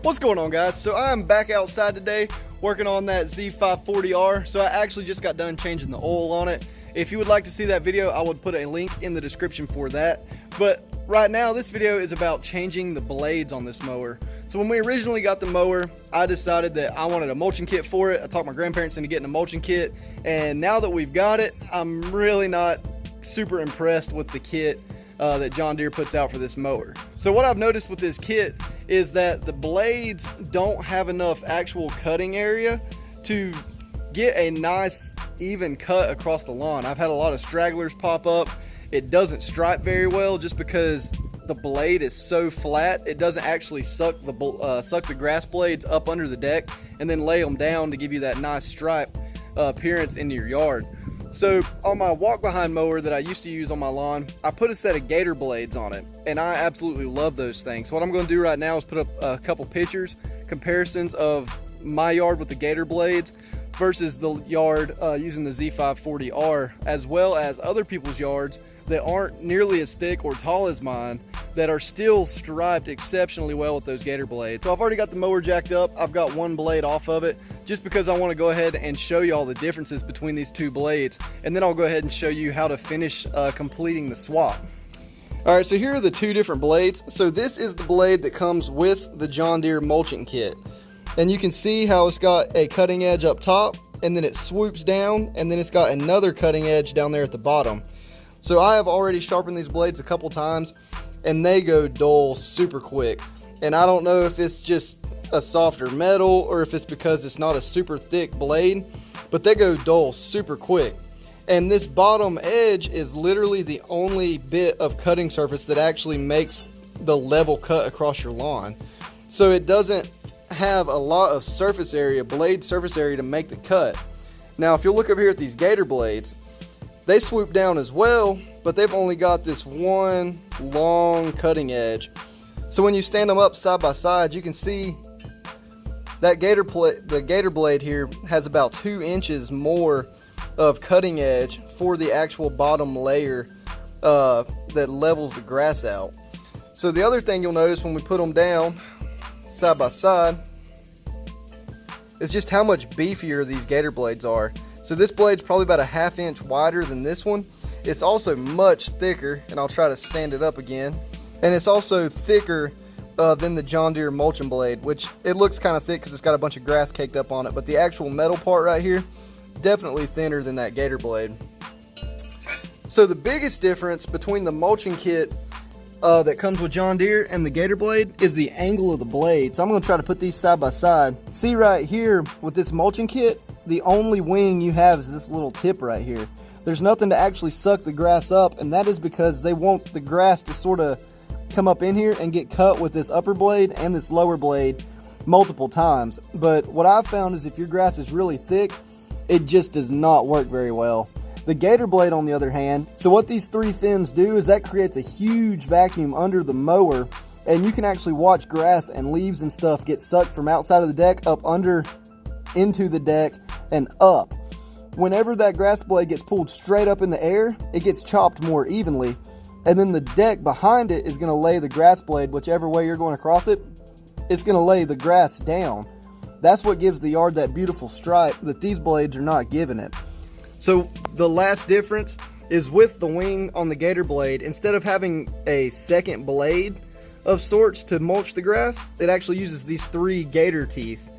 What's going on, guys? So I'm back outside today working on that Z540R. So I actually just got done changing the oil on it. If you would like to see that video, I would put a link in the description for that. But right now, this video is about changing the blades on this mower. So when we originally got the mower, I decided that I wanted a mulching kit for it. I talked my grandparents into getting a mulching kit, and now that we've got it, I'm really not super impressed with the kit that John Deere puts out for this mower. So what I've noticed with this kit is that the blades don't have enough actual cutting area to get a nice even cut across the lawn. I've had a lot of stragglers pop up. It doesn't stripe very well just because the blade is so flat. It doesn't actually suck the grass blades up under the deck and then lay them down to give you that nice stripe appearance into your yard. So on my walk behind mower that I used to use on my lawn, I put a set of Gator blades on it, and I absolutely love those things. So what I'm going to do right now is put up a couple pictures, comparisons of my yard with the Gator blades versus the yard using the Z540R, as well as other people's yards that aren't nearly as thick or tall as mine that are still striped exceptionally well with those Gator blades. So I've already got the mower jacked up. I've got one blade off of it just because I want to go ahead and show you all the differences between these two blades, and then I'll go ahead and show you how to finish completing the swap. All right, so here are the two different blades. So this is the blade that comes with the John Deere mulching kit. And you can see how it's got a cutting edge up top, and then it swoops down, and then it's got another cutting edge down there at the bottom. So I have already sharpened these blades a couple times, and they go dull super quick. And I don't know if it's just a softer metal or if it's because it's not a super thick blade, but they go dull super quick. And this bottom edge is literally the only bit of cutting surface that actually makes the level cut across your lawn. So it doesn't have a lot of surface area, blade surface area, to make the cut. Now if you look up here at these Gator blades, they swoop down as well, but they've only got this one long cutting edge. So when you stand them up side by side, you can see that the Gator blade here has about 2 inches more of cutting edge for the actual bottom layer that levels the grass out. So the other thing you'll notice when we put them down side by side is just how much beefier these Gator blades are. So this blade's probably about a 1/2 inch wider than this one. It's also much thicker, and I'll try to stand it up again. And it's also thicker than the John Deere mulching blade, which it looks kind of thick because it's got a bunch of grass caked up on it, but the actual metal part right here, definitely thinner than that Gator blade. So the biggest difference between the mulching kit that comes with John Deere and the Gator blade is the angle of the blade. So I'm going to try to put these side by side. See right here with this mulching kit, the only wing you have is this little tip right here. There's nothing to actually suck the grass up, and that is because they want the grass to sort of come up in here and get cut with this upper blade and this lower blade multiple times. But what I've found is if your grass is really thick, it just does not work very well. The Gator blade, on the other hand, so what these 3 fins do is that creates a huge vacuum under the mower, and you can actually watch grass and leaves and stuff get sucked from outside of the deck up under into the deck and up. Whenever that grass blade gets pulled straight up in the air, it gets chopped more evenly, and then the deck behind it is going to lay the grass blade, whichever way you're going across it, it's going to lay the grass down. That's what gives the yard that beautiful stripe that these blades are not giving it. So the last difference is with the wing on the Gator blade. Instead of having a second blade of sorts to mulch the grass, it actually uses these 3 Gator teeth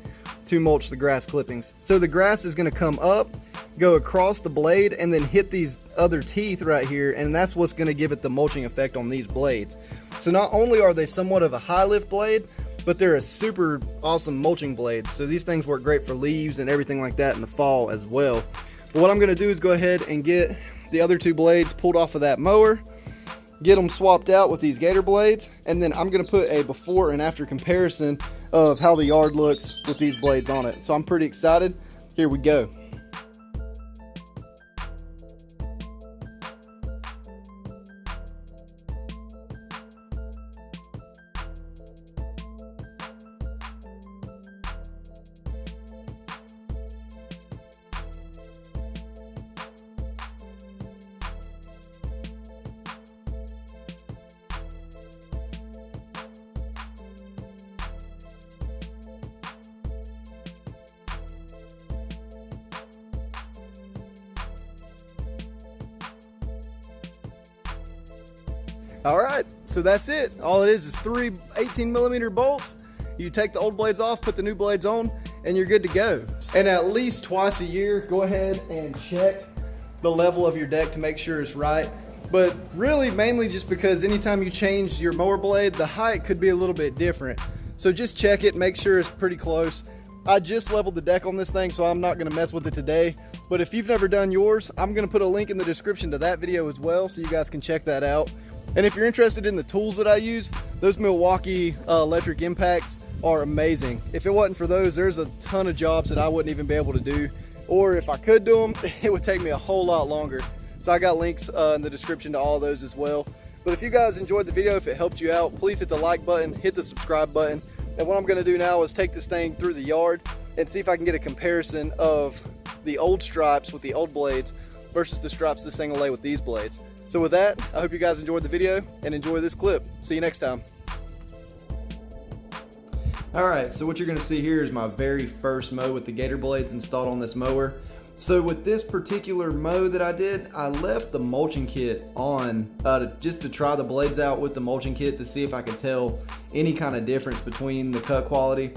to mulch the grass clippings. So the grass is going to come up, go across the blade, and then hit these other teeth right here, and that's what's going to give it the mulching effect on these blades. So not only are they somewhat of a high lift blade, but they're a super awesome mulching blade. So these things work great for leaves and everything like that in the fall as well. But what I'm going to do is go ahead and get the other 2 blades pulled off of that mower, get them swapped out with these Gator blades, and then I'm going to put a before and after comparison of how the yard looks with these blades on it. So I'm pretty excited. Here we go. All right, so that's it. All it is 3 18mm bolts. You take the old blades off, put the new blades on, and you're good to go. And at least twice a year, go ahead and check the level of your deck to make sure it's right. But really, mainly just because anytime you change your mower blade, the height could be a little bit different. So just check it, make sure it's pretty close. I just leveled the deck on this thing, so I'm not gonna mess with it today. But if you've never done yours, I'm gonna put a link in the description to that video as well, so you guys can check that out. And if you're interested in the tools that I use, those Milwaukee electric impacts are amazing. If it wasn't for those, there's a ton of jobs that I wouldn't even be able to do. Or if I could do them, it would take me a whole lot longer. So I got links in the description to all of those as well. But if you guys enjoyed the video, if it helped you out, please hit the like button, hit the subscribe button. And what I'm gonna do now is take this thing through the yard and see if I can get a comparison of the old stripes with the old blades versus the stripes this thing will lay with these blades. So with that, I hope you guys enjoyed the video and enjoy this clip. See you next time. All right, so what you're gonna see here is my very first mow with the Gator blades installed on this mower. So with this particular mow that I did, I left the mulching kit on just to try the blades out with the mulching kit to see if I could tell any kind of difference between the cut quality.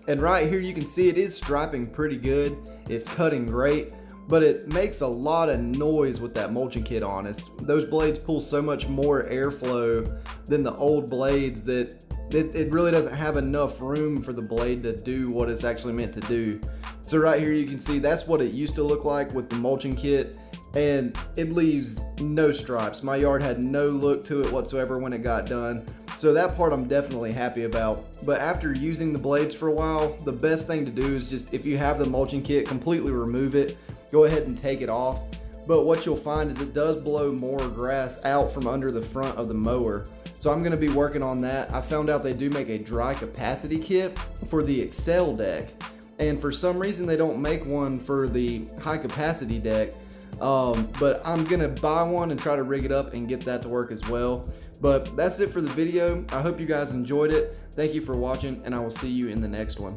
And right here you can see it is striping pretty good. It's cutting great, but it makes a lot of noise with that mulching kit on. Those blades pull so much more airflow than the old blades that it really doesn't have enough room for the blade to do what it's actually meant to do. So right here you can see that's what it used to look like with the mulching kit, and it leaves no stripes. My yard had no look to it whatsoever when it got done. So that part I'm definitely happy about. But after using the blades for a while, the best thing to do is just, if you have the mulching kit, completely remove it. Go ahead and take it off. But what you'll find is it does blow more grass out from under the front of the mower. So I'm gonna be working on that. I found out they do make a dry capacity kit for the Excel deck. And for some reason they don't make one for the high capacity deck. But I'm gonna buy one and try to rig it up and get that to work as well. But that's it for the video. I hope you guys enjoyed it. Thank you for watching, and I will see you in the next one.